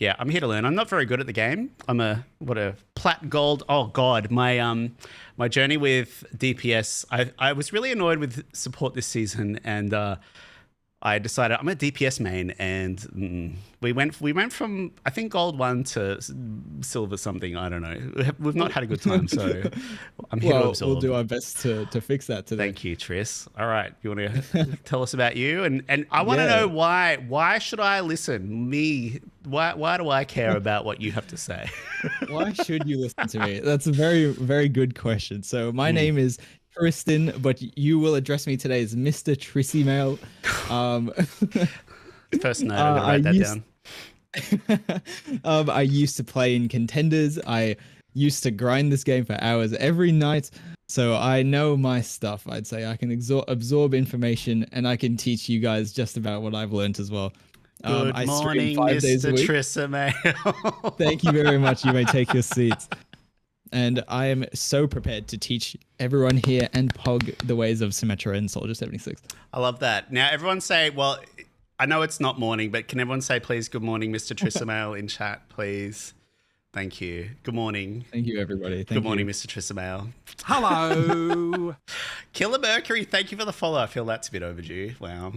Yeah, I'm here to learn. I'm not very good at the game. I'm a plat gold. Oh God, my journey with DPS. I was really annoyed with support this season, and I decided I'm a DPS main, and we went from I think gold 1 to silver something. I don't know. We've not had a good time, so I'm here to absorb. We'll do our best to fix that today. Thank you, Tris. All right, you want to tell us about you, and I want to know why should I listen? Why do I care about what you have to say? Why should you listen to me? That's a very, very good question. So my name is Tristan, but you will address me today as Mr. Trisimail. First note, I'm gonna write that down. I used to play in Contenders. I used to grind this game for hours every night. So I know my stuff. I'd say I can absorb information, and I can teach you guys just about what I've learned as well. Good morning, Mr. Trisimail. Thank you very much. You may take your seats. And I am so prepared to teach everyone here and Pog the ways of Symmetra and Soldier 76. I love that. Now, everyone say, well, I know it's not morning, but can everyone say, please, good morning, Mr. Trisimail in chat, please? Thank you. Good morning. Thank you, everybody. Good morning, Mr. Trisimail. Hello. Killer Mercury, thank you for the follow. I feel that's a bit overdue. Wow.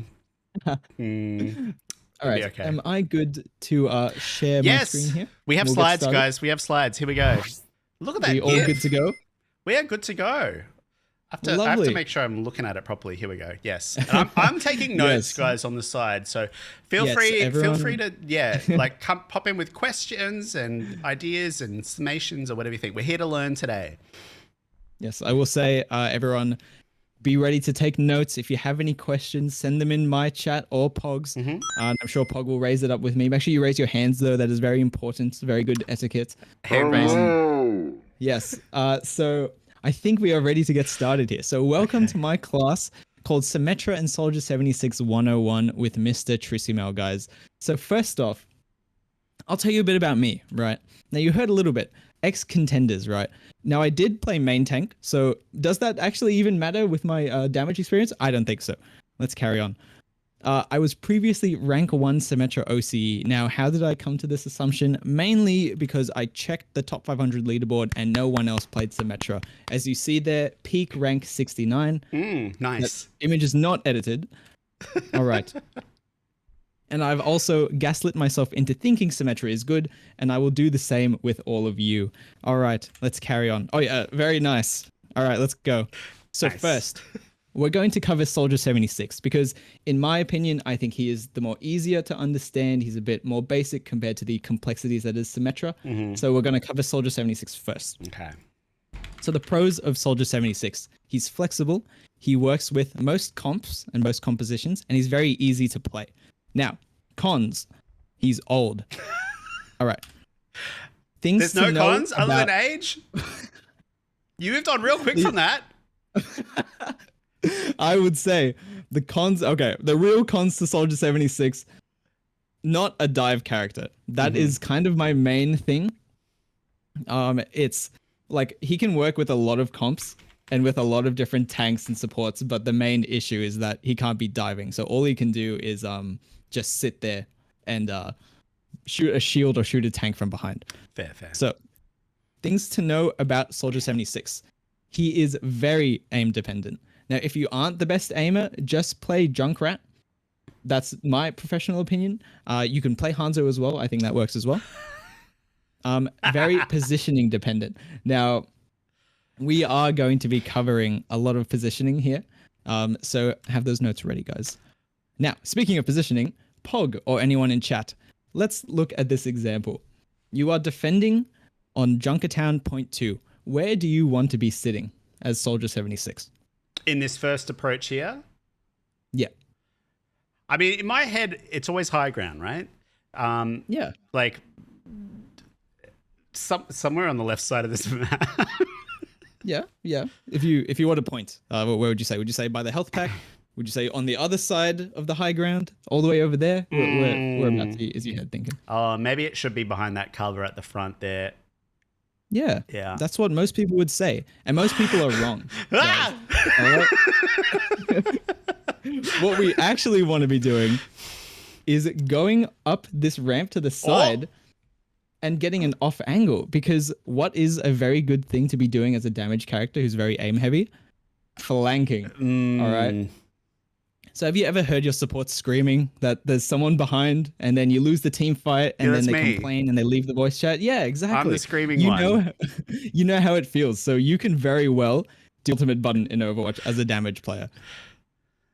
All right. Okay. Am I good to share my screen here? We have slides, guys. We have slides. Here we go. Look at that. Are we all good to go? We are good to go. I have to make sure I'm looking at it properly. Here we go. Yes. And I'm taking notes, guys, on the side. So feel free to, pop in with questions and ideas and summations or whatever you think. We're here to learn today. Yes, I will say, everyone, be ready to take notes. If you have any questions, send them in my chat or Pog's. I'm sure Pog will raise it up with me. Make sure you raise your hands, though. That is very important. Very good etiquette. Hand raising. Yes. So I think we are ready to get started here. So welcome to my class called Symmetra and Soldier 76 101 with Mr. Trisimail, guys. So first off, I'll tell you a bit about me, right? Now, you heard a little bit. Ex-Contenders, right? Now, I did play main tank, so does that actually even matter with my damage experience? I don't think so. Let's carry on. I was previously rank 1 Symmetra OCE. Now, how did I come to this assumption? Mainly because I checked the top 500 leaderboard and no one else played Symmetra. As you see there, peak rank 69. Nice. That image is not edited. All right. And I've also gaslit myself into thinking Symmetra is good, and I will do the same with all of you. All right, let's carry on. Oh yeah, very nice. All right, let's go. So first, we're going to cover Soldier 76 because, in my opinion, I think he is the more easier to understand. He's a bit more basic compared to the complexities that is Symmetra. So we're going to cover Soldier 76 first. Okay. So the pros of Soldier 76. He's flexible. He works with most comps and most compositions, and he's very easy to play. Now, cons. He's old. All right. There's no cons other than age? You moved on real quick from that. I would say the cons. Okay, the real cons to Soldier 76. Not a dive character. That is kind of my main thing. It's like he can work with a lot of comps and with a lot of different tanks and supports, but the main issue is that he can't be diving. So all he can do is just sit there and shoot a shield or shoot a tank from behind. Fair. So things to know about Soldier 76. He is very aim dependent. Now, if you aren't the best aimer, just play Junkrat. That's my professional opinion. You can play Hanzo as well. I think that works as well. Very positioning dependent. Now, we are going to be covering a lot of positioning here. So have those notes ready, guys. Now, speaking of positioning, Pog or anyone in chat, let's look at this example. You are defending on Junkertown Point 2. Where do you want to be sitting as Soldier 76? In this first approach here? Yeah. I mean, in my head, it's always high ground, right? Yeah. Like, somewhere on the left side of this map. Yeah. If you want to point, where would you say? Would you say by the health pack? Would you say on the other side of the high ground, all the way over there? Whereabouts is your head thinking? Oh, maybe it should be behind that cover at the front there. Yeah. That's what most people would say, and most people are wrong. What we actually want to be doing is going up this ramp to the side and getting an off angle, because what is a very good thing to be doing as a damage character who's very aim heavy? Flanking. All right. So have you ever heard your support screaming that there's someone behind, and then you lose the team fight, and then they complain and they leave the voice chat? Yeah, exactly. I'm the screaming one. You know how it feels. So you can very well do ultimate button in Overwatch as a damage player.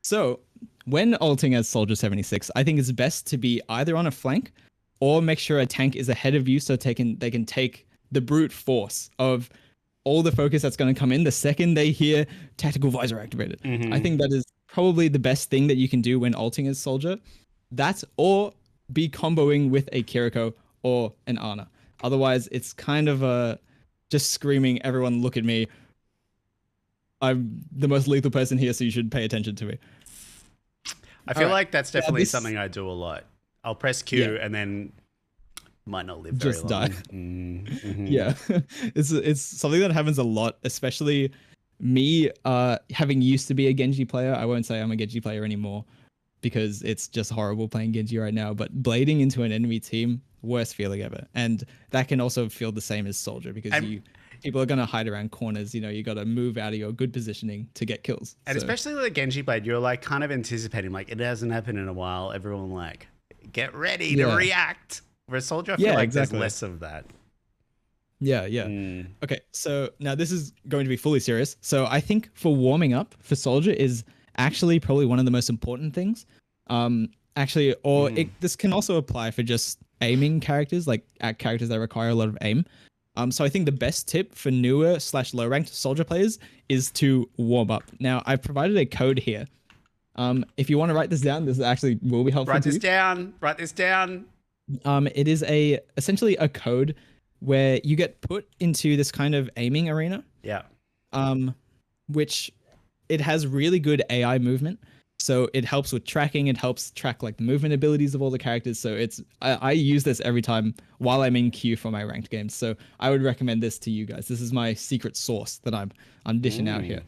So when ulting as Soldier 76, I think it's best to be either on a flank or make sure a tank is ahead of you so they can take the brute force of all the focus that's going to come in the second they hear tactical visor activated. I think that is probably the best thing that you can do when ulting as Soldier. That, or be comboing with a Kiriko or an Ana. Otherwise, it's kind of just screaming, everyone look at me. I'm the most lethal person here, so you should pay attention to me. I feel like that's definitely something I do a lot. I'll press Q and then might not live very long. Die. Yeah, it's something that happens a lot, especially me having used to be a Genji player. I won't say I'm a Genji player anymore because it's just horrible playing Genji right now, but blading into an enemy team, worst feeling ever. And that can also feel the same as Soldier, because people are going to hide around corners. You know, you got to move out of your good positioning to get kills. And especially with the Genji blade, you're like kind of anticipating, like it hasn't happened in a while. Everyone like, get ready to react. Whereas Soldier, I feel like there's less of that. Yeah. Okay, so now this is going to be fully serious. So I think for warming up for Soldier is actually probably one of the most important things. This can also apply for just aiming characters, like characters that require a lot of aim. So I think the best tip for newer / low ranked Soldier players is to warm up. Now I've provided a code here. If you want to write this down, this actually will be helpful. Write this down. It is essentially a code where you get put into this kind of aiming arena. Yeah. Which it has really good AI movement. So it helps with tracking. It helps track like the movement abilities of all the characters. So I use this every time while I'm in queue for my ranked games. So I would recommend this to you guys. This is my secret sauce that I'm dishing out here.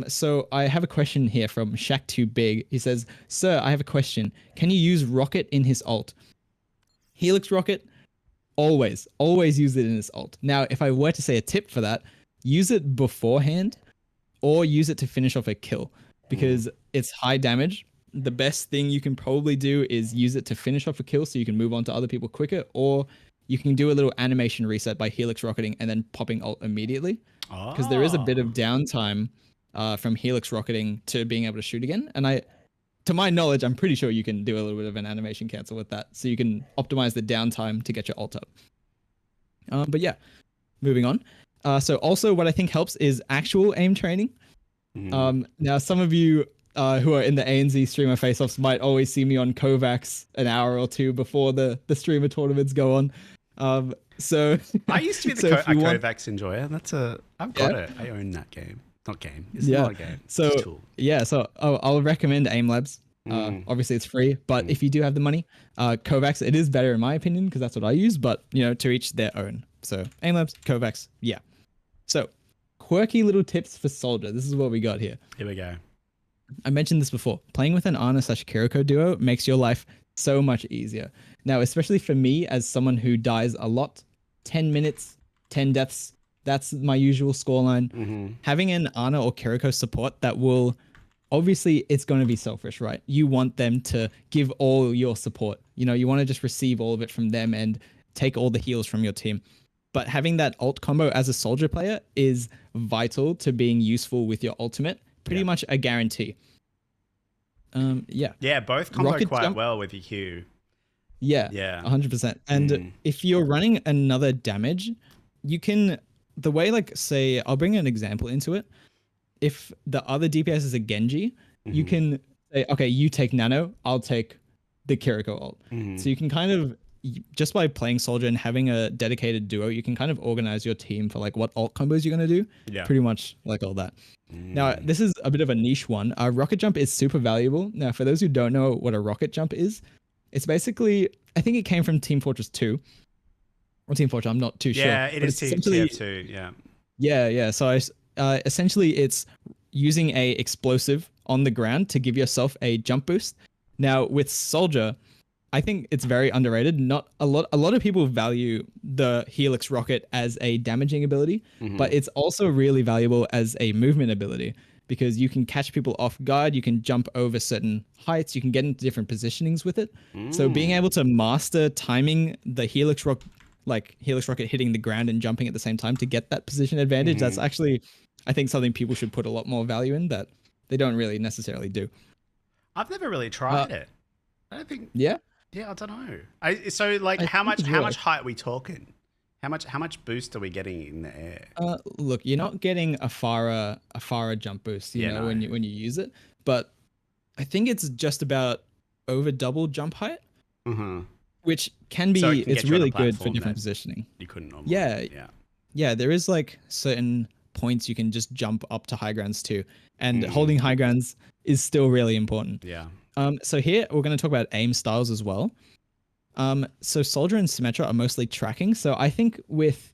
So I have a question here from Shaq2Big. He says, "Sir, I have a question. Can you use Rocket in his ult?" Helix Rocket, always use it in his ult. Now, if I were to say a tip for that, use it beforehand or use it to finish off a kill, because it's high damage. The best thing you can probably do is use it to finish off a kill so you can move on to other people quicker, or you can do a little animation reset by Helix Rocketing and then popping ult immediately, because there is a bit of downtime from Helix Rocketing to being able to shoot again. And to my knowledge, I'm pretty sure you can do a little bit of an animation cancel with that, so you can optimize the downtime to get your ult up. But yeah, moving on. So also what I think helps is actual aim training. Now some of you who are in the ANZ streamer face-offs might always see me on Kovacs an hour or two before the streamer tournaments go on. So I used to be a Kovacs enjoyer. I've got it. I own that game. Not game. It's not a game. So it's a tool. I'll recommend Aim Labs. Obviously it's free, but if you do have the money, Kovacs, it is better in my opinion, because that's what I use, but to each their own. So Aim Labs, Kovacs, yeah. So quirky little tips for Soldier. This is what we got here. Here we go. I mentioned this before. Playing with an Ana / Kiriko duo makes your life so much easier. Now, especially for me as someone who dies a lot, 10 minutes, 10 deaths, that's my usual scoreline. Having an Ana or Kiriko support that will, obviously it's going to be selfish, right? You want them to give all your support. You want to just receive all of it from them and take all the heals from your team. But having that ult combo as a Soldier player is vital to being useful with your ultimate. Pretty much a guarantee. Yeah, both combo quite well with your Q. Yeah, 100%. And if you're running another damage, you can, the way, like, say, I'll bring an example into it. If the other DPS is a Genji, you can say, okay, you take Nano, I'll take the Kiriko ult. So you can kind of, just by playing Soldier and having a dedicated duo, you can kind of organize your team for like what ult combos you're going to do. Yeah. Pretty much like all that. Now, this is a bit of a niche one. Rocket Jump is super valuable. Now, for those who don't know what a Rocket Jump is, it's basically, I think it came from Team Fortress 2. Or Team Fortress, I'm not too sure. Yeah, it is TF2, yeah. Yeah. So essentially it's using a explosive on the ground to give yourself a jump boost. Now, with Soldier, I think it's very underrated. Not a lot of people value the Helix Rocket as a damaging ability, but it's also really valuable as a movement ability because you can catch people off guard, you can jump over certain heights, you can get into different positionings with it. So being able to master timing the Helix Rocket hitting the ground and jumping at the same time to get that position advantage, that's actually, I think, something people should put a lot more value in that they don't really necessarily do. I've never really tried it. I don't think. Yeah. Yeah, I don't know. How much height are we talking? How much boost are we getting in the air? Look, you're not getting a Farah jump boost, when you use it, but I think it's just about over double jump height, which can be it's really good for different positioning. You couldn't normally. Yeah. There is like certain points you can just jump up to high grounds too, and holding high grounds is still really important. Yeah. So here we're going to talk about aim styles as well. So Soldier and Symmetra are mostly tracking. So I think with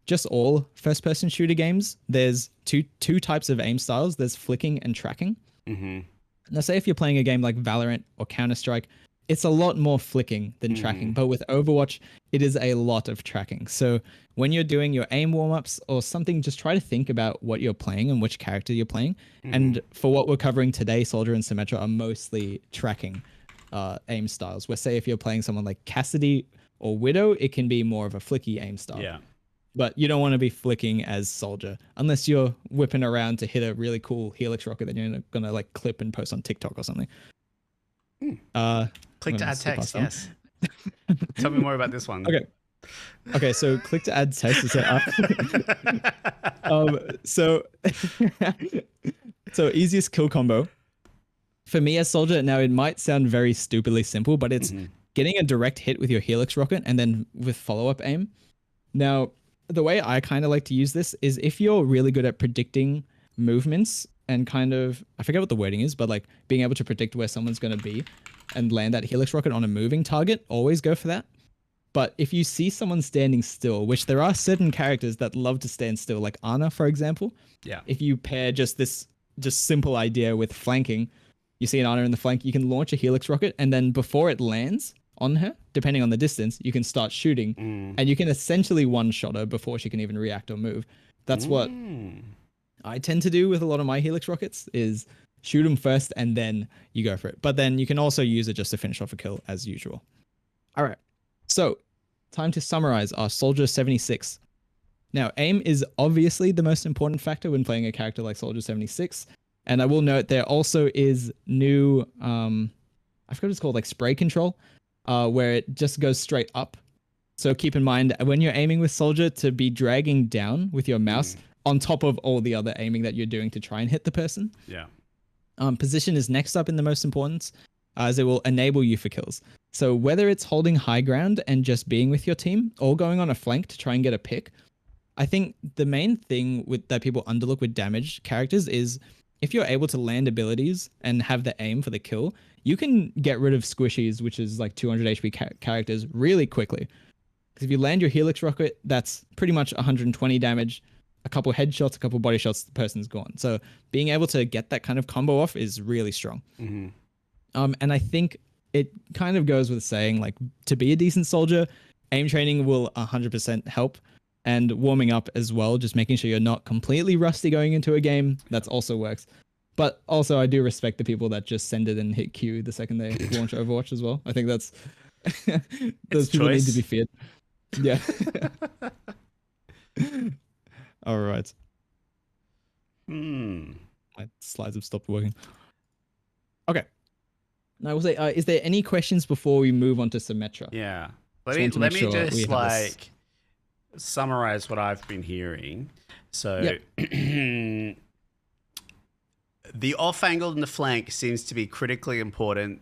just all first-person shooter games, there's two types of aim styles. There's flicking and tracking. Now, say if you're playing a game like Valorant or Counter-Strike, it's a lot more flicking than tracking. But with Overwatch, it is a lot of tracking. So when you're doing your aim warm-ups or something, just try to think about what you're playing and which character you're playing. And for what we're covering today, Soldier and Symmetra are mostly tracking aim styles. Where say if you're playing someone like Cassidy or Widow, it can be more of a flicky aim style. Yeah. But you don't want to be flicking as Soldier unless you're whipping around to hit a really cool Helix Rocket that you're going to like clip and post on TikTok or something. Click to add text, yes. Tell me more about this one. Okay, so click to add text. So easiest kill combo. For me as Soldier, now it might sound very stupidly simple, but it's getting a direct hit with your Helix Rocket and then with follow-up aim. Now, the way I kind of like to use this is if you're really good at predicting movements and kind of, I forget what the wording is, but like being able to predict where someone's going to be and land that Helix Rocket on a moving target, always go for that. But if you see someone standing still, which there are certain characters that love to stand still, like Ana, for example. Yeah. If you pair just simple idea with flanking, you see an Ana in the flank, you can launch a Helix Rocket, and then before it lands on her, depending on the distance, you can start shooting, and you can essentially one-shot her before she can even react or move. That's what I tend to do with a lot of my Helix Rockets, is shoot them first and then you go for it. But then you can also use it just to finish off a kill as usual. All right. So time to summarize our Soldier 76. Now, aim is obviously the most important factor when playing a character like Soldier 76. And I will note there also is new, I forgot what it's called, like spray control, where it just goes straight up. So keep in mind when you're aiming with Soldier to be dragging down with your mouse on top of all the other aiming that you're doing to try and hit the person. Yeah. Position is next up in the most importance, as it will enable you for kills. So whether it's holding high ground and just being with your team or going on a flank to try and get a pick, I think the main thing that people underlook with damaged characters is if you're able to land abilities and have the aim for the kill, you can get rid of squishies, which is like 200 HP characters, really quickly. Because if you land your Helix Rocket, that's pretty much 120 damage, a couple headshots, a couple body shots, the person's gone. So being able to get that kind of combo off is really strong. And I think it kind of goes with saying, like, to be a decent Soldier, aim training will 100% help. And warming up as well, just making sure you're not completely rusty going into a game. That also works. But also, I do respect the people that just send it and hit Q the second they launch Overwatch as well. I think that's those people need to be feared. Yeah. All right. My slides have stopped working. Okay. Now, I will say, is there any questions before we move on to Symmetra? Yeah. Let me just like summarize what I've been hearing. So the off angle and the flank seems to be critically important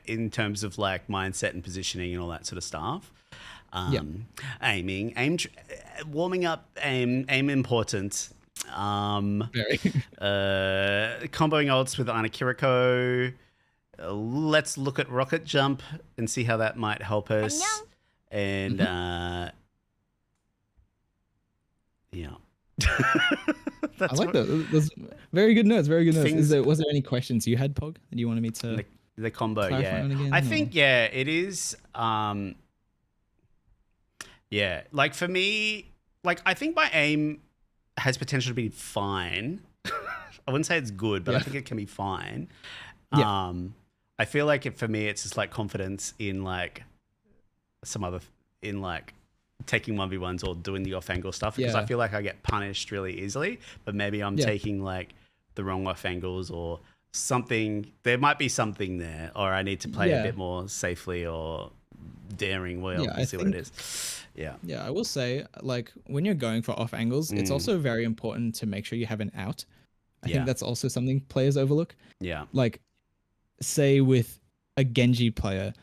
in terms of like mindset and positioning and all that sort of stuff. Aiming, warming up, aim important. Very. Comboing ults with Ana Kiriko. Let's look at rocket jump and see how that might help us. And yeah. I like that. Those very good notes. Very good notes. Was there any questions you had, Pog, that you wanted me to The combo, clarify yeah. on again, I or- think, yeah, it is. Yeah, like for me, like I think my aim has potential to be fine. I wouldn't say it's good, but I Yeah. think it can be fine. Yeah. I feel like for me, it's just like confidence in like some other, in like taking 1v1s or doing the off angle stuff, because I Yeah. feel like I get punished really easily, but maybe I'm Yeah. taking like the wrong off angles or something. There might be something there, or I need to play a Yeah. bit more safely or daring. Well, Yeah, we'll I see what it think- is. Yeah. Yeah, I will say, like, when you're going for off angles, it's also very important to make sure you have an out. I Yeah. think that's also something players overlook. Yeah. Like, say with a Genji player,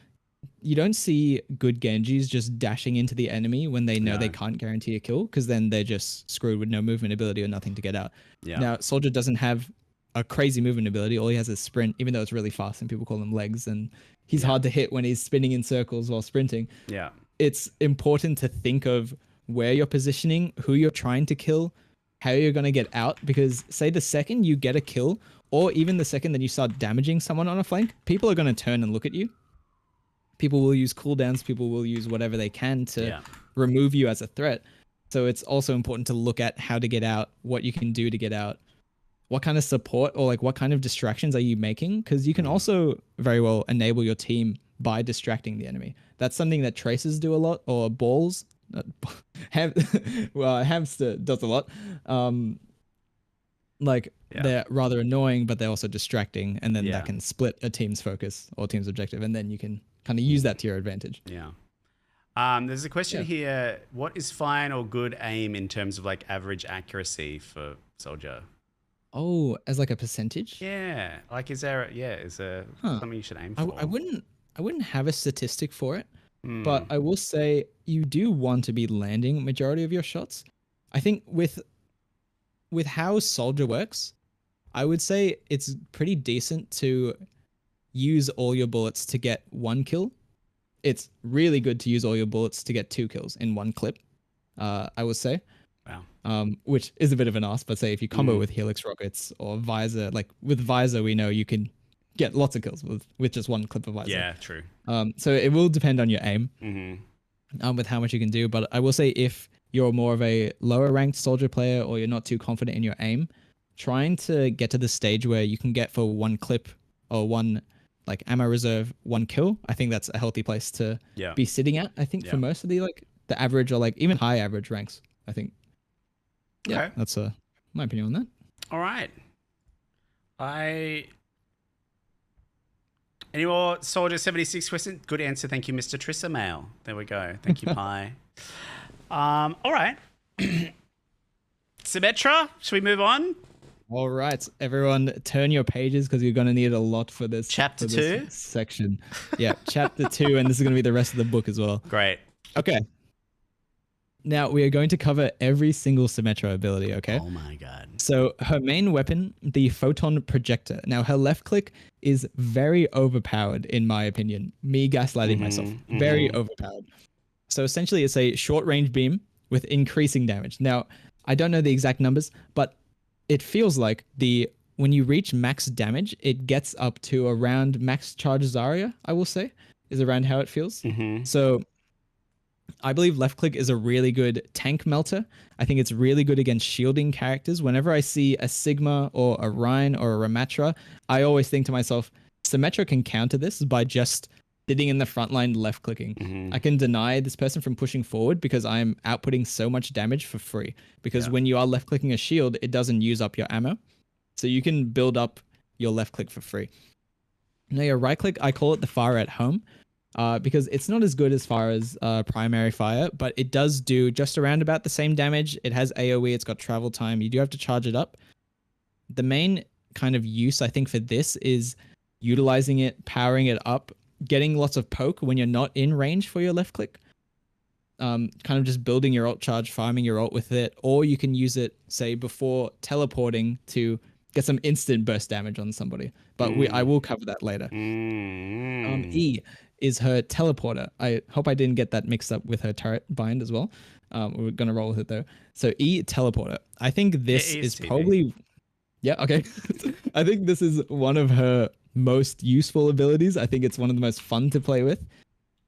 you don't see good Genjis just dashing into the enemy when they know No. they can't guarantee a kill, because then they're just screwed with no movement ability or nothing to get out. Yeah. Now, Soldier doesn't have a crazy movement ability. All he has is sprint, even though it's really fast and people call him legs, and he's hard to hit when he's spinning in circles while sprinting. Yeah. It's important to think of where you're positioning, who you're trying to kill, how you're going to get out, because say the second you get a kill, or even the second that you start damaging someone on a flank, people are going to turn and look at you. People will use cooldowns, people will use whatever they can to remove you as a threat. So it's also important to look at how to get out, what you can do to get out, what kind of support or like what kind of distractions are you making, because you can also very well enable your team by distracting the enemy. That's something that Traces do a lot, or balls. Well, Hamster does a lot. They're rather annoying, but they're also distracting, and then that can split a team's focus or team's objective, and then you can kind of use that to your advantage. Yeah. There's a question here. What is fine or good aim in terms of like average accuracy for Soldier? Oh, as like a percentage? Yeah. Like, is there something you should aim for? I wouldn't have a statistic for it, but I will say you do want to be landing majority of your shots. I think with how Soldier works, I would say it's pretty decent to use all your bullets to get one kill. It's really good to use all your bullets to get 2 kills in one clip, I would say. Wow. Which is a bit of an ask, but say if you combo with Helix Rockets or Visor, like with Visor, we know you can get lots of kills with just one clip of Visor. Yeah, true. So it will depend on your aim with how much you can do. But I will say if you're more of a lower ranked Soldier player or you're not too confident in your aim, trying to get to the stage where you can get for one clip or one like ammo reserve, 1 kill, I think that's a healthy place to be sitting at. I think for most of the the average or like even high average ranks, I think. Yeah, Okay. that's my opinion on that. All right. Any more Soldier 76 question? Good answer. Thank you, Mr. Trisimail. There we go. Thank you, Pi. All right. Symmetra, should we move on? All right, everyone, turn your pages because you're going to need a lot for this. Chapter for this 2? section. Yeah, chapter 2, and this is going to be the rest of the book as well. Great. Okay. Now, we are going to cover every single Symmetra ability, okay? Oh my God. So her main weapon, the Photon Projector. Now, her left click is very overpowered, in my opinion. Me gaslighting myself. Very overpowered. So essentially, it's a short-range beam with increasing damage. Now, I don't know the exact numbers, but it feels like when you reach max damage, it gets up to around max charge Zarya, I will say, is around how it feels. So I believe left click is a really good tank melter. I think it's really good against shielding characters. Whenever I see a Sigma or a Rhine or a Ramatra, I always think to myself, Symmetra can counter this by just sitting in the front line left clicking. I can deny this person from pushing forward because I'm outputting so much damage for free. Because when you are left clicking a shield, it doesn't use up your ammo. So you can build up your left click for free. Now your right click, I call it the fire at home. Because it's not as good as far as primary fire, but it does do just around about the same damage. It has AoE, it's got travel time. You do have to charge it up. The main kind of use, I think, for this is utilizing it, powering it up, getting lots of poke when you're not in range for your left click. Kind of just building your ult charge, farming your ult with it, or you can use it, say, before teleporting to get some instant burst damage on somebody. But I will cover that later. E is her teleporter. I hope I didn't get that mixed up with her turret bind as well. We're going to roll with it though. So E, teleporter. I think this is probably... Yeah, okay. I think this is one of her most useful abilities. I think it's one of the most fun to play with.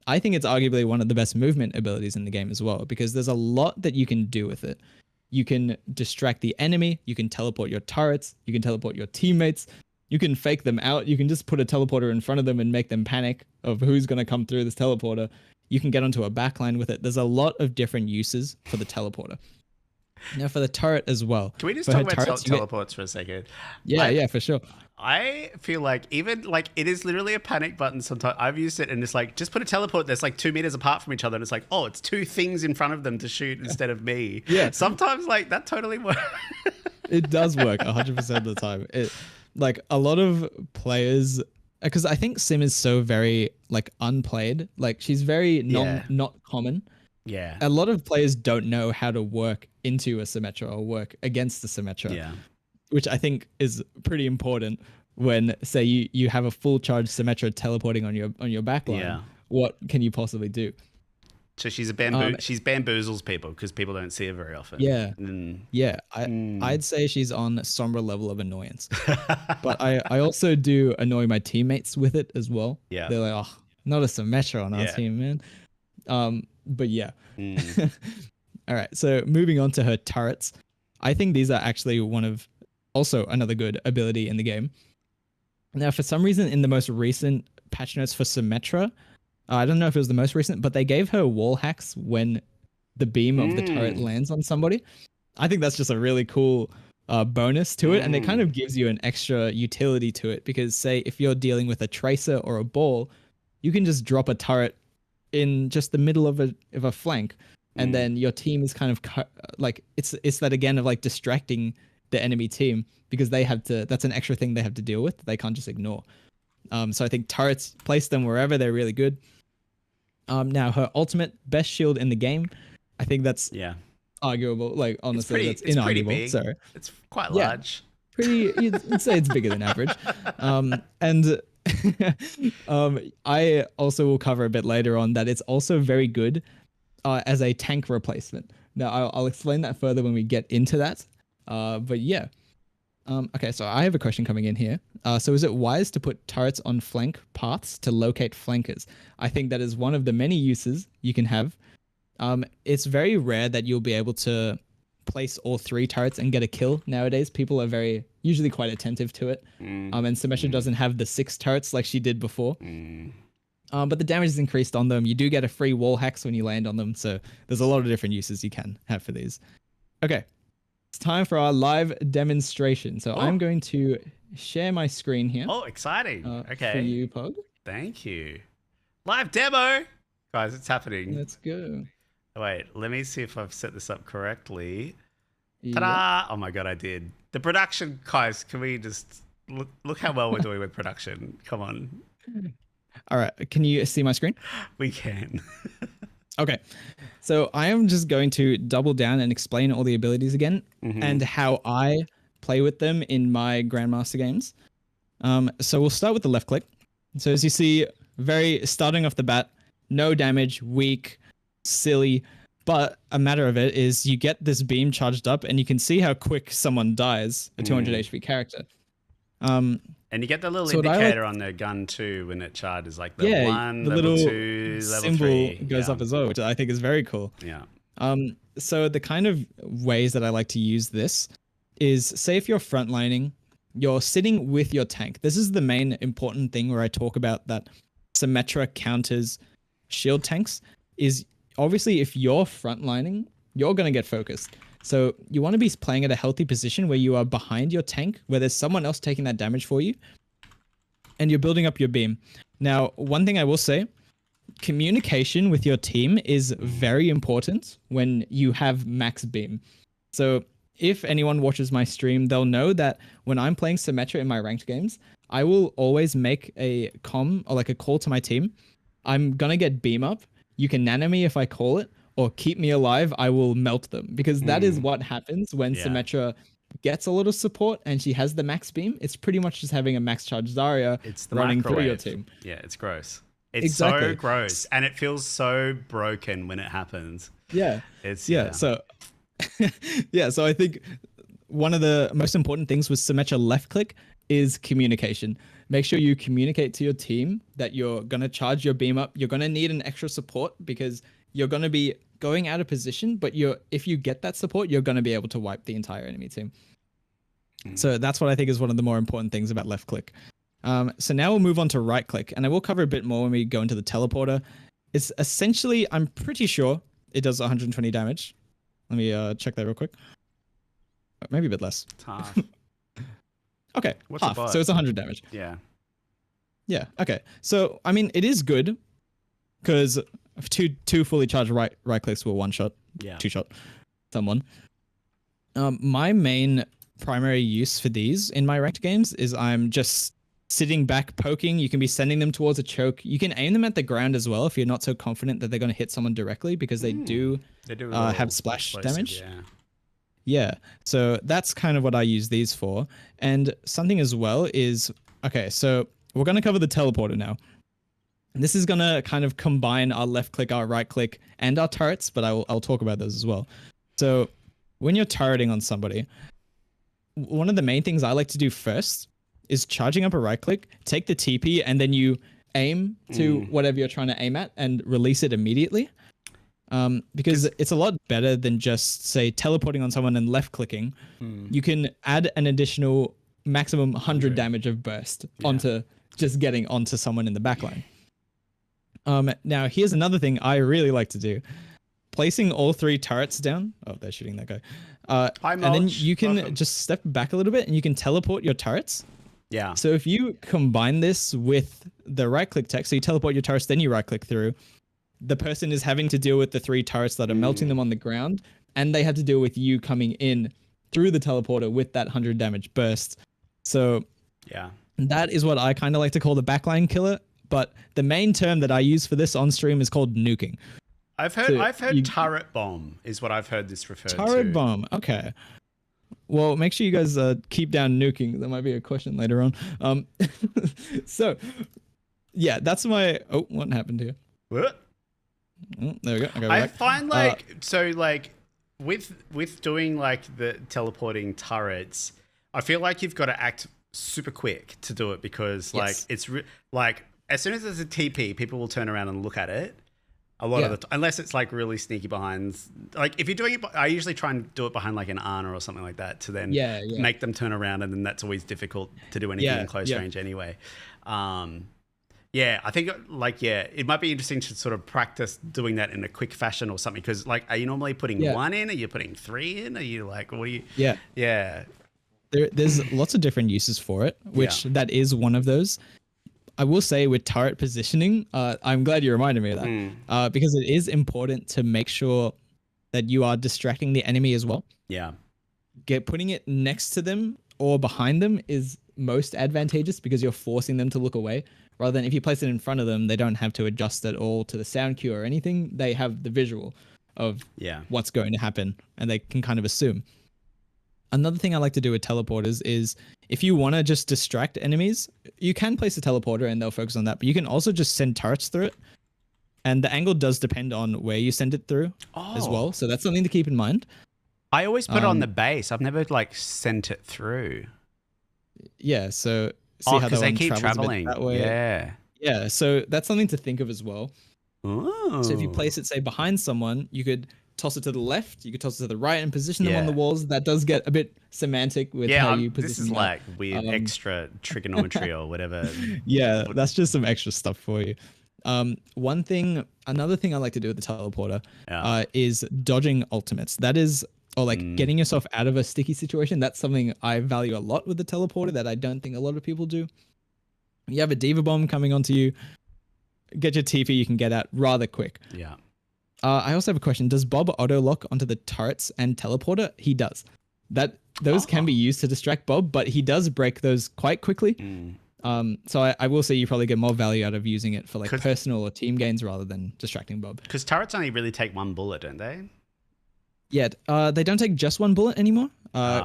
I think it's arguably one of the best movement abilities in the game as well, because there's a lot that you can do with it. You can distract the enemy, you can teleport your turrets, you can teleport your teammates, you can fake them out, you can just put a teleporter in front of them and make them panic of who's going to come through this teleporter. You can get onto a backline with it. There's a lot of different uses for the teleporter. Now for the turret as well. Can we just For talk her about turrets, teleports for a second? Yeah, for sure. I feel like even like it is literally a panic button sometimes. I've used it and it's like, just put a teleport that's like 2 meters apart from each other. And it's like, oh, it's two things in front of them to shoot instead of me. Yeah. Sometimes like that totally works. It does work 100% of the time. Like a lot of players, because I think Sim is so very like unplayed. Like she's very not common. Yeah. A lot of players don't know how to work into a Symmetra or work against the Symmetra. Yeah. Which I think is pretty important when, say, you have a full charge Symmetra teleporting on your backline. Yeah. What can you possibly do? So she's she bamboozles people because people don't see her very often. Yeah. Yeah. I'd say she's on a somber level of annoyance. But I also do annoy my teammates with it as well. Yeah. They're like, oh, not a Symmetra on our team, man. But yeah. All right. So moving on to her turrets. I think these are actually also another good ability in the game. Now, for some reason, in the most recent patch notes for Symmetra, I don't know if it was the most recent, but they gave her wall hacks when the beam of the turret lands on somebody. I think that's just a really cool bonus to it, and it kind of gives you an extra utility to it, because say if you're dealing with a tracer or a ball, you can just drop a turret in just the middle of a flank, and then your team is kind of like it's that again of like distracting the enemy team, because that's an extra thing they have to deal with. They can't just ignore. So I think turrets, place them wherever, they're really good. Now her ultimate, best shield in the game. I think that's arguable. Like honestly, that's inarguable. Pretty big. Sorry. It's quite large. You'd say it's bigger than average. And I also will cover a bit later on that it's also very good as a tank replacement. Now I'll explain that further when we get into that. But yeah. Okay, so I have a question coming in here. So is it wise to put turrets on flank paths to locate flankers? I think that is one of the many uses you can have. It's very rare that you'll be able to place all 3 turrets and get a kill nowadays. People are usually quite attentive to it. And Symmetra doesn't have the 6 turrets like she did before. But the damage is increased on them. You do get a free wall hacks when you land on them. So there's a lot of different uses you can have for these. Okay. It's time for our live demonstration. So I'm going to share my screen here. Oh, exciting. Okay. For you, Pog. Thank you. Live demo. Guys, it's happening. Let's go. Wait, let me see if I've set this up correctly. Ta-da! Oh my God, I did. The production, guys, can we just look how well we're doing with production? Come on. All right. Can you see my screen? We can. Okay, so I am just going to double down and explain all the abilities again and how I play with them in my Grandmaster games. So we'll start with the left click. So as you see, starting off the bat, no damage, weak, silly, but a matter of it is you get this beam charged up and you can see how quick someone dies, a 200 HP character. And you get the little indicator on the gun too when it charges, like the level 2, level symbol 3 goes up as well, which I think is very cool. Yeah. So the kind of ways that I like to use this is, say if you're frontlining, you're sitting with your tank. This is the main important thing where I talk about that Symmetra counters shield tanks. Is obviously if you're frontlining, you're going to get focused. So you want to be playing at a healthy position where you are behind your tank, where there's someone else taking that damage for you, and you're building up your beam. Now, one thing I will say, communication with your team is very important when you have max beam. So if anyone watches my stream, they'll know that when I'm playing Symmetra in my ranked games, I will always make a comm or like a call to my team. I'm going to get beam up. You can nano me if I call it, or keep me alive, I will melt them. Because that is what happens when Symmetra gets a lot of support and she has the max beam. It's pretty much just having a max charge Zarya running through your team. Yeah, it's gross. It's so gross. And it feels so broken when it happens. Yeah. So so I think one of the most important things with Symmetra left click is communication. make sure you communicate to your team that you're going to charge your beam up. You're going to need an extra support because you're going to be going out of position, but if you get that support, you're going to be able to wipe the entire enemy team. So that's what I think is one of the more important things about left click. So now we'll move on to right click, and I will cover a bit more when we go into the teleporter. It's essentially, I'm pretty sure it does 120 damage. Let me check that real quick. Maybe a bit less. It's half. Okay, What's half. So it's 100 damage. Yeah. Yeah. Okay. So I mean, it is good because two fully charged right clicks will one shot. Yeah. Two shot someone. My main primary use for these in my ranked games is I'm just sitting back poking. You can be sending them towards a choke. You can aim them at the ground as well if you're not so confident that they're going to hit someone directly, because they do have splash damage. Yeah. So that's kind of what I use these for. And something as well is, okay, so we're going to cover the teleporter now. And this is going to kind of combine our left click, our right click, and our turrets, but I'll talk about those as well. So when you're turreting on somebody, one of the main things I like to do first is charging up a right click, take the TP, and then you aim to whatever you're trying to aim at and release it immediately. Because it's a lot better than just, say, teleporting on someone and left clicking. You can add an additional maximum 100 damage of burst onto just getting onto someone in the backline. Now, here's another thing I really like to do. Placing all three turrets down. Oh, they're shooting that guy. And then you can just step back a little bit and you can teleport your turrets. Yeah. So if you combine this with the right click tech, so you teleport your turrets, then you right click through, the person is having to deal with the three turrets that are melting them on the ground, and they have to deal with you coming in through the teleporter with that 100 damage burst. So yeah, that is what I kind of like to call the backline killer. But the main term that I use for this on stream is called nuking. I've heard turret bomb is what I've heard this referred to. Turret bomb. Okay. Well, make sure you guys keep down nuking. That might be a question later on. So yeah, that's my. Oh, what happened here? What? Oh, there we go. I find with doing like the teleporting turrets, I feel like you've got to act super quick to do it, because like it's like as soon as there's a TP, people will turn around and look at it. A lot of the unless it's like really sneaky behind, like if you're doing it, I usually try and do it behind like an Ana or something like that to then make them turn around, and then that's always difficult to do anything in close range anyway. I think it might be interesting to sort of practice doing that in a quick fashion or something, because like, are you normally putting one in? Are you putting three in? Are you like, what are you? Yeah. There's lots of different uses for it, which that is one of those. I will say with turret positioning, I'm glad you reminded me of that, because it is important to make sure that you are distracting the enemy as well. Yeah. Putting it next to them or behind them is most advantageous, because you're forcing them to look away, rather than if you place it in front of them, they don't have to adjust at all to the sound cue or anything. They have the visual of what's going to happen, and they can kind of assume. Another thing I like to do with teleporters is if you want to just distract enemies, you can place a teleporter and they'll focus on that, but you can also just send turrets through it. And the angle does depend on where you send it through as well. So that's something to keep in mind. I always put it on the base. I've never like sent it through. Yeah. So see how they keep traveling that way. Yeah. So that's something to think of as well. Ooh. So if you place it, say, behind someone, you could toss it to the left, you could toss it to the right and position them on the walls. That does get a bit semantic with how you position them. This is like weird extra trigonometry or whatever. Yeah, that's just some extra stuff for you. Another thing I like to do with the teleporter is dodging ultimates. That is, or like getting yourself out of a sticky situation. That's something I value a lot with the teleporter that I don't think a lot of people do. You have a diva bomb coming onto you, get your TP, you can get out rather quick. Yeah. I also have a question. Does Bob auto lock onto the turrets and teleporter? He does. Those can be used to distract Bob, but he does break those quite quickly. So I will say you probably get more value out of using it for like personal or team gains rather than distracting Bob. Because turrets only really take one bullet, don't they? Yeah, they don't take just one bullet anymore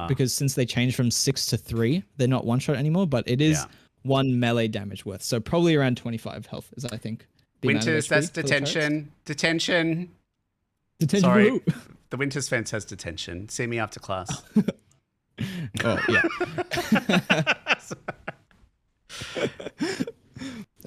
because since they changed from 6 to 3, they're not one shot anymore, but it is one melee damage worth. So probably around 25 health is, I think. Winters, that's detention. Detention. Sorry. The Winters fence has detention. See me after class. Oh, yeah.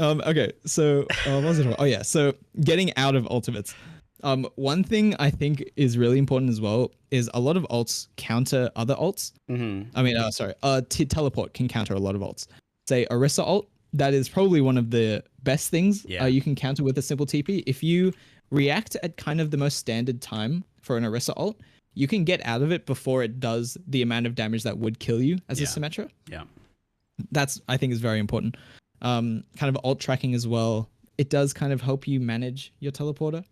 Okay, so what was it about? Oh yeah, so getting out of ultimates. One thing I think is really important as well is a lot of ults counter other ults. I mean, sorry, teleport can counter a lot of ults. Say Orisa ult, that is probably one of the best things you can counter with a simple TP. If you react at kind of the most standard time for an Orisa ult, you can get out of it before it does the amount of damage that would kill you as a Symmetra. Yeah. That's, I think, is very important. Kind of ult tracking as well. It does kind of help you manage your teleporter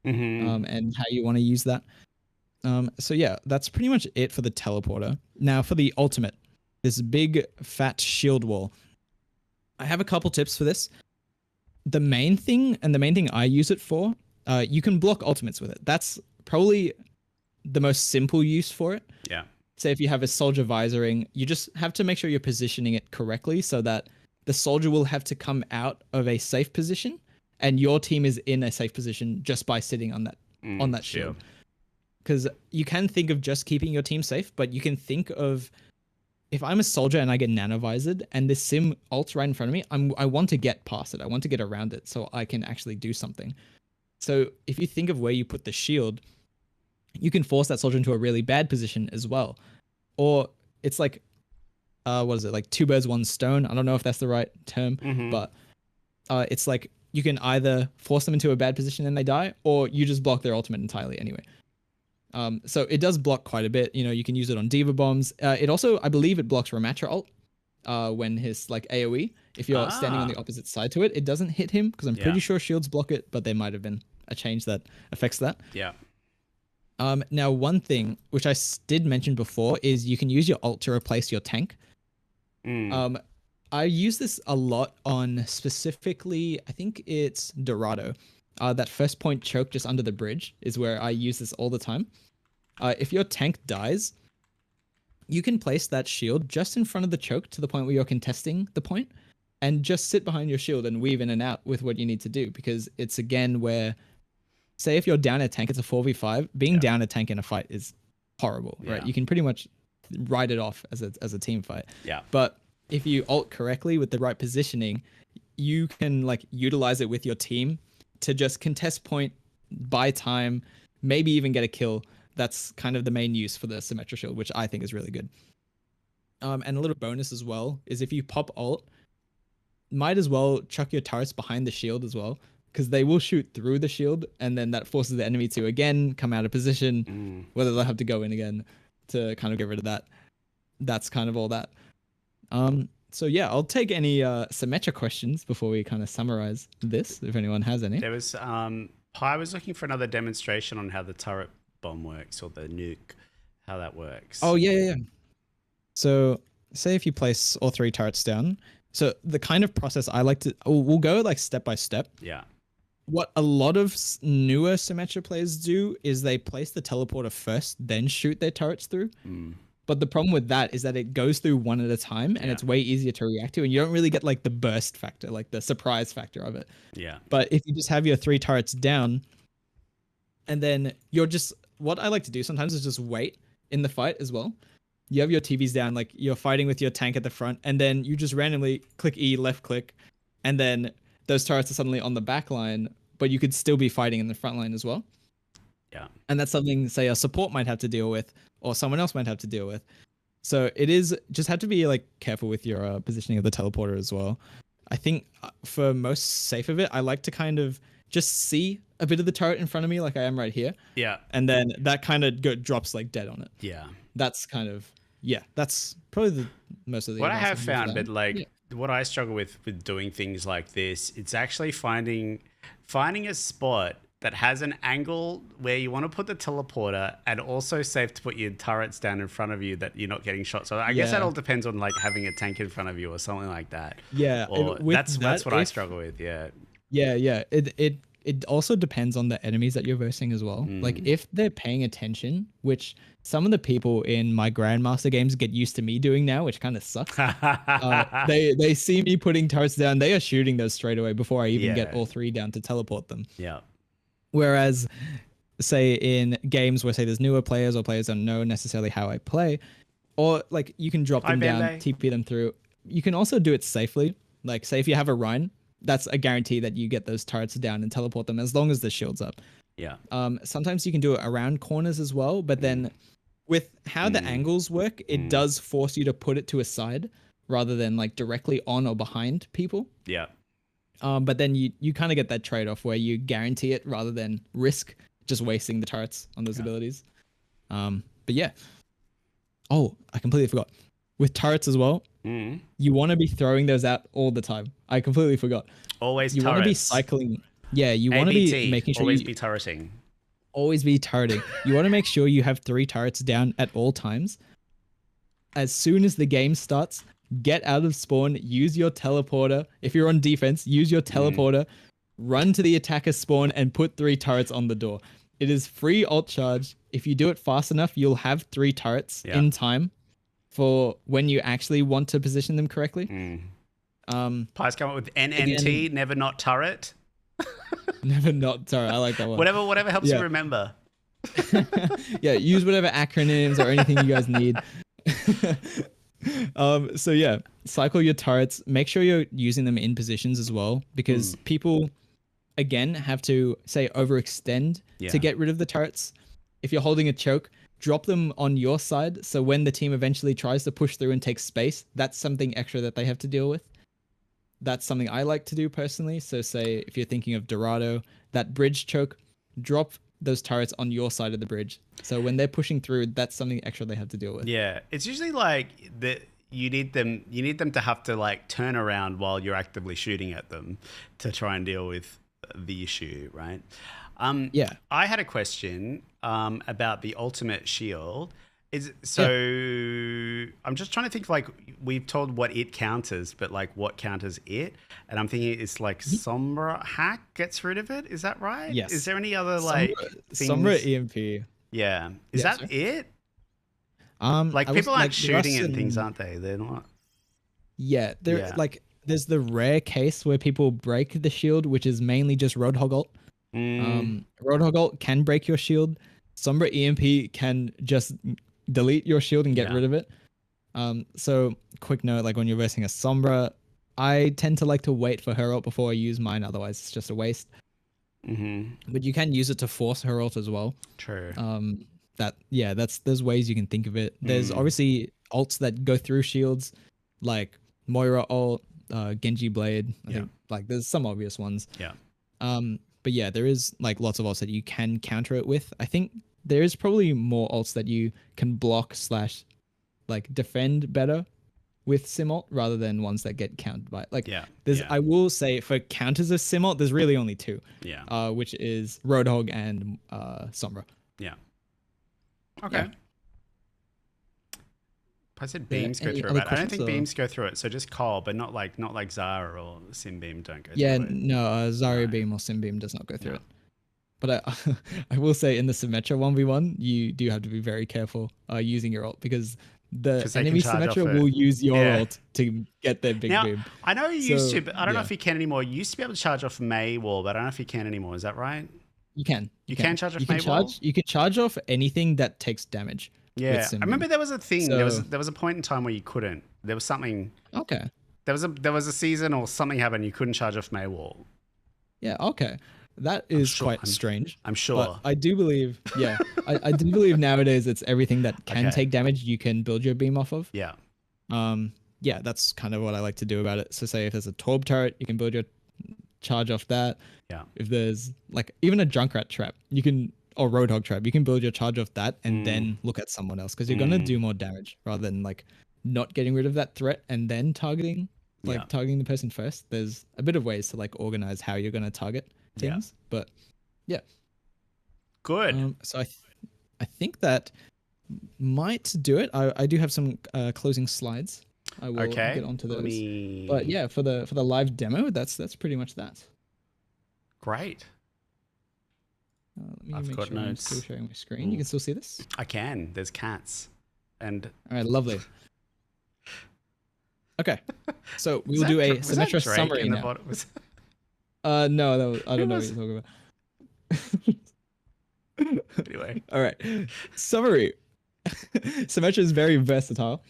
and how you want to use that. So yeah, that's pretty much it for the teleporter. Now for the ultimate, this big fat shield wall. I have a couple tips for this. The main thing I use it for, you can block ultimates with it. That's probably the most simple use for it. Yeah. Say if you have a soldier visoring, you just have to make sure you're positioning it correctly so that the soldier will have to come out of a safe position and your team is in a safe position just by sitting on that shield. Because you can think of just keeping your team safe, but you can think of, if I'm a soldier and I get nanovisored and this sim ults right in front of me, I want to get past it. I want to get around it so I can actually do something. So if you think of where you put the shield, you can force that soldier into a really bad position as well. Or it's like, what is it? Like two birds, one stone. I don't know if that's the right term, but it's like you can either force them into a bad position and they die, or you just block their ultimate entirely anyway. So it does block quite a bit. You know, you can use it on Diva Bombs. It also, I believe it blocks Ramatra ult when his like AoE. If you're standing on the opposite side to it, it doesn't hit him because I'm pretty sure shields block it, but there might have been a change that affects that. Yeah. Now, one thing which I did mention before is you can use your ult to replace your tank. I use this a lot on specifically, I think it's Dorado. That first point choke just under the bridge is where I use this all the time. If your tank dies, you can place that shield just in front of the choke to the point where you're contesting the point and just sit behind your shield and weave in and out with what you need to do, because it's again where, say if you're down a tank, it's a 4v5. Being down a tank in a fight is horrible, right? You can pretty much write it off as a team fight. Yeah. But if you ult correctly with the right positioning, you can like utilize it with your team to just contest point, buy time, maybe even get a kill. That's kind of the main use for the Symmetra shield, which I think is really good. And a little bonus as well is if you pop ult, might as well chuck your turrets behind the shield as well, because they will shoot through the shield, and then that forces the enemy to again come out of position, whether they'll have to go in again to kind of get rid of that. That's kind of all that. So yeah, I'll take any Symmetra questions before we kind of summarize this, if anyone has any. There was Pi was looking for another demonstration on how the turret bomb works, or the nuke, how that works. Oh yeah. So say if you place all three turrets down. So the kind of process I like to, we'll go like step by step. Yeah. What a lot of newer Symmetra players do is they place the teleporter first, then shoot their turrets through. But the problem with that is that it goes through one at a time, and it's way easier to react to, and you don't really get like the burst factor, like the surprise factor of it. Yeah. But if you just have your three turrets down, and then you're just, what I like to do sometimes is just wait in the fight as well. You have your TVs down, like you're fighting with your tank at the front, and then you just randomly click E, left click, and then those turrets are suddenly on the back line, but you could still be fighting in the front line as well. Yeah. And that's something, say, a support might have to deal with, or someone else might have to deal with. So it is, just have to be like careful with your positioning of the teleporter as well. I think for most safe of it, I like to kind of just see a bit of the turret in front of me, like I am right here. Yeah. And then that kind of drops like dead on it. Yeah. That's kind of, that's probably the most of the. What I have found, but like what I struggle with doing things like this, it's actually finding a spot that has an angle where you want to put the teleporter and also safe to put your turrets down in front of you that you're not getting shot. So I guess that all depends on like having a tank in front of you or something like that. Yeah. Or that's what I struggle with. Yeah. Yeah. It also depends on the enemies that you're versing as well. Like if they're paying attention, which some of the people in my Grandmaster games get used to me doing now, which kind of sucks. They see me putting turrets down. They are shooting those straight away before I even get all three down to teleport them. Yeah. Whereas, say in games where say there's newer players or players don't know necessarily how I play, or like you can drop them down, TP them through. You can also do it safely. Like say if you have a Rhine, that's a guarantee that you get those turrets down and teleport them as long as the shield's up. Yeah. Sometimes you can do it around corners as well, but then with how the angles work, it does force you to put it to a side rather than like directly on or behind people. Yeah. But then you kind of get that trade-off where you guarantee it rather than risk just wasting the turrets on those abilities. But yeah. Oh, I completely forgot. With turrets as well, you want to be throwing those out all the time. I completely forgot. Always you turrets. want to be cycling. Yeah, you want to be making sure always be turreting. Always be turreting. You want to make sure you have 3 turrets down at all times. As soon as the game starts, get out of spawn, use your teleporter. If you're on defense, use your teleporter, run to the attacker's spawn and put 3 turrets on the door. It is free ult charge. If you do it fast enough, you'll have 3 turrets in time for when you actually want to position them correctly. Pies come up with NNT, never not turret. Never not turret. I like that one. Whatever helps you remember. Yeah, use whatever acronyms or anything you guys need. So yeah, cycle your turrets. Make sure you're using them in positions as well, because people, again, have to say overextend to get rid of the turrets. If you're holding a choke, drop them on your side. So when the team eventually tries to push through and take space, that's something extra that they have to deal with. That's something I like to do personally. So say if you're thinking of Dorado, that bridge choke, drop those turrets on your side of the bridge. So when they're pushing through, that's something extra they have to deal with. Yeah, it's usually like that. You need them to have to like turn around while you're actively shooting at them to try and deal with the issue, right? Yeah. I had a question about the ultimate shield. I'm just trying to think, like, we've told what it counters, but like what counters it, and I'm thinking it's like Sombra hack gets rid of it. Is that right? Yes. Is there any other like Sombra EMP? Yeah. Is that it? Like people aren't shooting at things, aren't they? They're not. Yeah, like there's the rare case where people break the shield, which is mainly just Roadhog ult. Roadhog ult can break your shield. Sombra EMP can just delete your shield and get rid of it. So quick note, like when you're versing a Sombra, I tend to like to wait for her ult before I use mine, otherwise it's just a waste. But you can use it to force her ult as well. True. There's ways you can think of it. There's obviously ults that go through shields, like Moira ult, Genji Blade. I think like there's some obvious ones. Yeah. But yeah, there is like lots of ults that you can counter it with. I think there is probably more ults that you can block / like defend better with sim ult rather than ones that get countered by I will say for counters of sim ult, there's really only 2. Yeah. Which is Roadhog and Sombra. Yeah. Okay. Yeah. I said beams go through it. I don't think beams go through it. So just Cole, but not like Zara or Sim Beam don't go through it. Yeah, no, Zarya Beam or Sim Beam does not go through it. But I will say in the Symmetra 1v1, you do have to be very careful using your ult, because the enemy Symmetra will use your ult to get their big beam. I know you used to, but I don't know if you can anymore. You used to be able to charge off May Wall, but I don't know if you can anymore. Is that right? You can. You can charge off May Wall? You can charge off anything that takes damage. Yeah, I remember there was a thing. So, there was a point in time where you couldn't. There was something. Okay. There was a season or something happened. You couldn't charge off May Wall. Yeah. Okay. That is quite strange. I'm sure. But I do believe. Yeah. I do believe nowadays it's everything that can take damage. You can build your beam off of. Yeah. Yeah. That's kind of what I like to do about it. So say if there's a Torb turret, you can build your charge off that. Yeah. If there's like even a Junkrat trap, you can. Or Roadhog trap, you can build your charge off that and then look at someone else, because you're gonna do more damage rather than like not getting rid of that threat and then targeting the person first. There's a bit of ways to like organize how you're gonna target things, but yeah, good. So I think that might do it. I do have some closing slides. I will get onto those. But yeah, for the live demo, that's pretty much that. Great. Let me make sure I'm still sharing my screen. You can still see this? I can. There's cats. And all right, lovely. Okay, so we will do a Symmetra summary now. No, I don't know what you're talking about. Anyway. All right, summary. Symmetra is very versatile.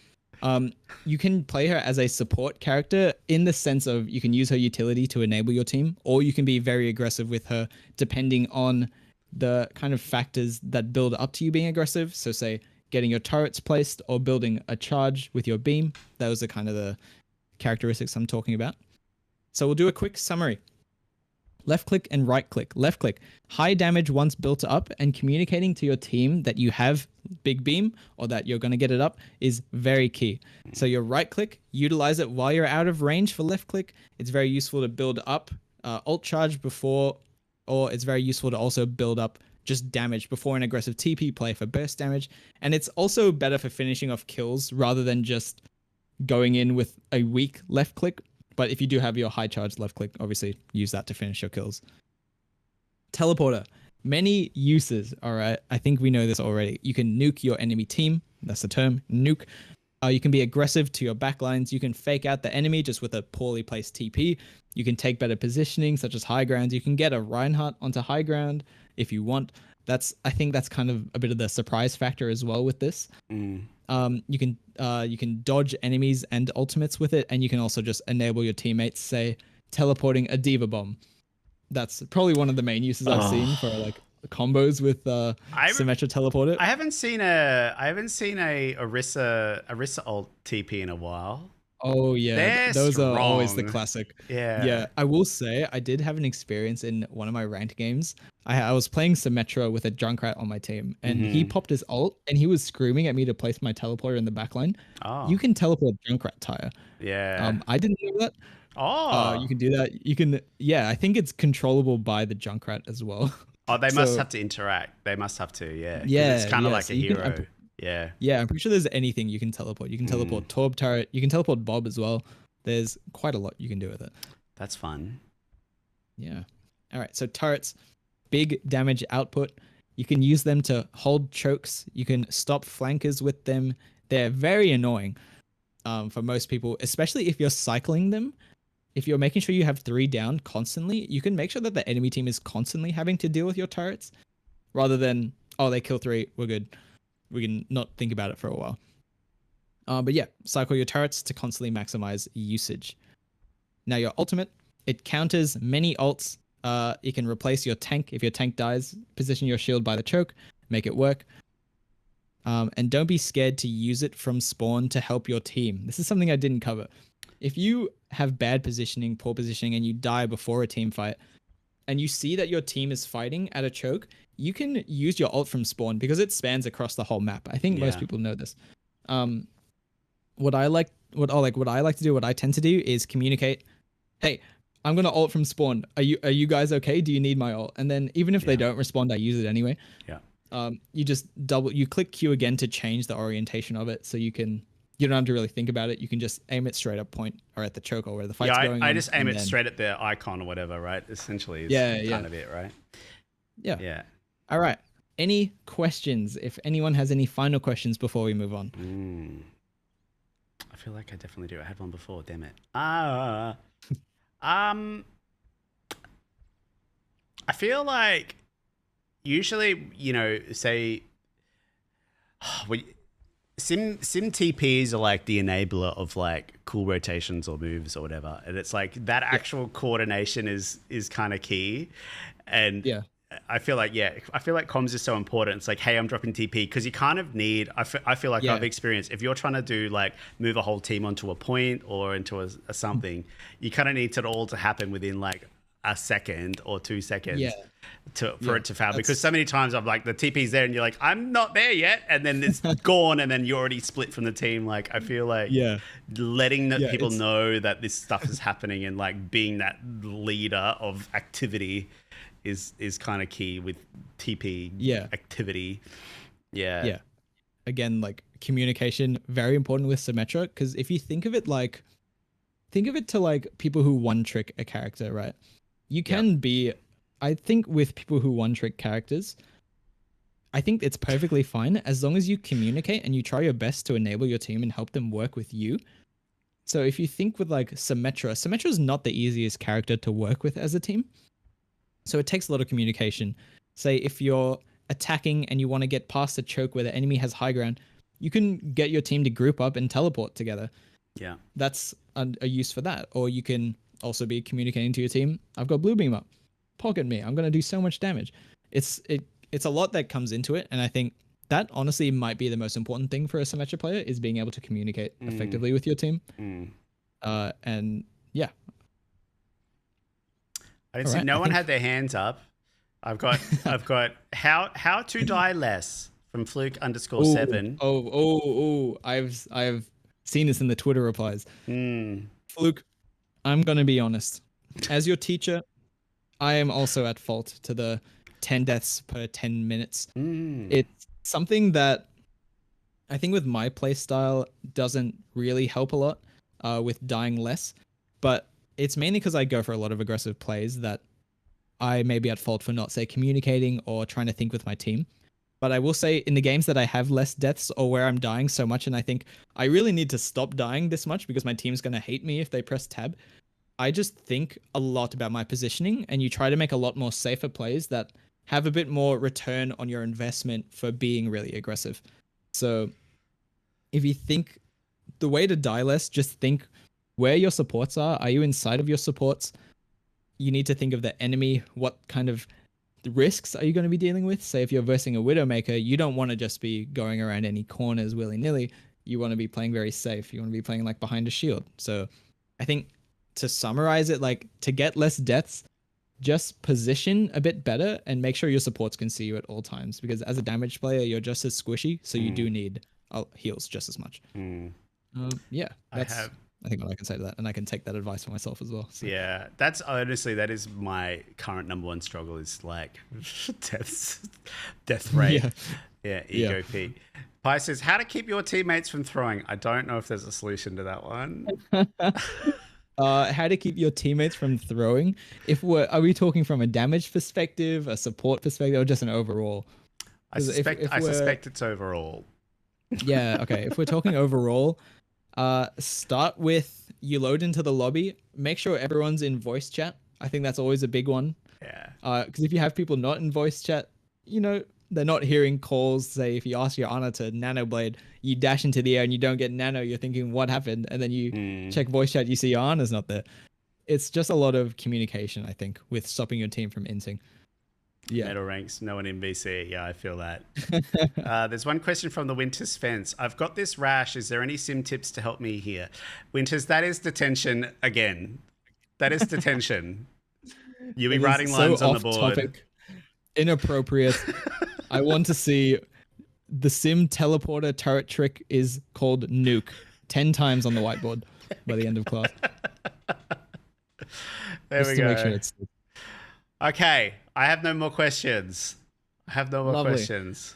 You can play her as a support character in the sense of you can use her utility to enable your team, or you can be very aggressive with her depending on the kind of factors that build up to you being aggressive. So say getting your turrets placed or building a charge with your beam. Those are kind of the characteristics I'm talking about. So we'll do a quick summary. Left click and right click. Left click, high damage once built up, and communicating to your team that you have big beam or that you're going to get it up is very key. So your right click, utilize it while you're out of range for left click. It's very useful to build up ult charge before, or it's very useful to also build up just damage before an aggressive TP play for burst damage. And it's also better for finishing off kills rather than just going in with a weak left click. But if you do have your high charge left click, obviously use that to finish your kills. Teleporter. Many uses, all right? I think we know this already. You can nuke your enemy team. That's the term, nuke. You can be aggressive to your backlines. You can fake out the enemy just with a poorly placed TP. You can take better positioning, such as high grounds. You can get a Reinhardt onto high ground if you want. I think that's kind of a bit of the surprise factor as well with this. You can dodge enemies and ultimates with it, and you can also just enable your teammates, say teleporting a diva bomb. That's probably one of the main uses I've seen for like combos with Symmetra teleporter. I haven't seen a Orisa ult TP in a while. Oh yeah, those are always the classic. Yeah. I will say I did have an experience in one of my ranked games. I was playing Symmetra with a Junkrat on my team, and he popped his ult, and he was screaming at me to place my teleporter in the backline. Oh. You can teleport Junkrat tire. Yeah. I didn't know that. Oh. You can do that. You can. Yeah, I think it's controllable by the Junkrat as well. Oh, they must have to interact. They must have to. Yeah. Yeah. It's kind of like so a hero. Yeah. Yeah, I'm pretty sure there's anything you can teleport. You can teleport Torb turret. You can teleport Bob as well. There's quite a lot you can do with it. That's fun. Yeah. All right. So turrets, big damage output. You can use them to hold chokes. You can stop flankers with them. They're very annoying for most people, especially if you're cycling them. If you're making sure you have 3 down constantly, you can make sure that the enemy team is constantly having to deal with your turrets rather than, oh, they kill 3, we're good. We can not think about it for a while. But yeah, cycle your turrets to constantly maximize usage. Now your ultimate, it counters many ults. It can replace your tank. If your tank dies, position your shield by the choke, make it work. And don't be scared to use it from spawn to help your team. This is something I didn't cover. If you have bad positioning, poor positioning, and you die before a team fight, and you see that your team is fighting at a choke, you can use your ult from spawn because it spans across the whole map. I think most people know this. What I like to do, what I tend to do is communicate, hey, I'm gonna ult from spawn. Are you guys okay? Do you need my ult? And then even if they don't respond, I use it anyway. Yeah. You click Q again to change the orientation of it, so you don't have to really think about it. You can just aim it straight up point or at the choke or where the fight's going on. I just aim it straight at the icon or whatever, right? Essentially, it's kind of it, right? Yeah. Yeah. All right. Any questions? If anyone has any final questions before we move on. I feel like I definitely do. I had one before. Damn it. I feel like usually, say, Sim TPs are like the enabler of like cool rotations or moves or whatever, and it's like that actual coordination is kind of key, and I feel like comms is so important. It's like, hey, I'm dropping TP because you kind of need. I feel like I've experienced if you're trying to do like move a whole team onto a point or into a something, you kind of need it all to happen within like a second or 2 seconds. For it to fail, because so many times I'm like the TP's there and you're like, I'm not there yet, and then it's gone, and then you're already split from the team. Like I feel like letting people know that this stuff is happening and like being that leader of activity is kind of key with TP activity. Yeah. Again, like communication, very important with Symmetra, because if you think of it to like people who one trick a character, right? You can be. I think with people who one-trick characters, I think it's perfectly fine as long as you communicate and you try your best to enable your team and help them work with you. So if you think with like Symmetra is not the easiest character to work with as a team. So it takes a lot of communication. Say if you're attacking and you want to get past a choke where the enemy has high ground, you can get your team to group up and teleport together. Yeah. That's a use for that. Or you can also be communicating to your team, I've got blue beam up, pocket me, I'm going to do so much damage. It's a lot that comes into it, and I think that honestly might be the most important thing for a Symmetra player, is being able to communicate effectively with your team. And yeah. I didn't see no one had their hands up. I've got how to die less from Fluke _7. I've seen this in the Twitter replies. Fluke, I'm gonna be honest. As your teacher, I am also at fault to the 10 deaths per 10 minutes. It's something that I think with my playstyle doesn't really help a lot with dying less, but it's mainly because I go for a lot of aggressive plays that I may be at fault for not, say, communicating or trying to think with my team. But I will say in the games that I have less deaths or where I'm dying so much and I think I really need to stop dying this much because my team's going to hate me if they press tab, I just think a lot about my positioning, and you try to make a lot more safer plays that have a bit more return on your investment for being really aggressive. So if you think the way to die less, just think where your supports are. Are you inside of your supports? You need to think of the enemy. What kind of risks are you going to be dealing with? Say if you're versing a Widowmaker, you don't want to just be going around any corners willy-nilly. You want to be playing very safe. You want to be playing like behind a shield. So I think to summarize it, like to get less deaths, just position a bit better and make sure your supports can see you at all times, because as a damage player, you're just as squishy. So you do need heals just as much. Yeah, that's... I think what I can say to that, and I can take that advice for myself as well. So. Yeah, that's honestly, that is my current #1 struggle, is like death rate. Yeah, ego peak. Pi says, how to keep your teammates from throwing? I don't know if there's a solution to that one. How to keep your teammates from throwing? Are we talking from a damage perspective, a support perspective, or just an overall? I suspect it's overall. Yeah, okay. If we're talking overall, start with, you load into the lobby, make sure everyone's in voice chat. I think that's always a big one. Yeah. Because if you have people not in voice chat, they're not hearing calls. Say if you ask your Ana to nano blade, you dash into the air and you don't get nano, you're thinking what happened, and then you check voice chat, you see your Ana's not there. It's just a lot of communication, I think, with stopping your team from inting. Yeah. Metal ranks, no one in VC. Yeah, I feel that. There's one question from the Winters fence. I've got this rash. Is there any sim tips to help me here? Winters, that is detention again. That is detention. You be writing lines on the board. Topic, inappropriate. I want to see the sim teleporter turret trick is called nuke 10 times on the whiteboard by the end of class. There just we to go. Make sure it's... Okay, I have no more questions. Lovely. Questions.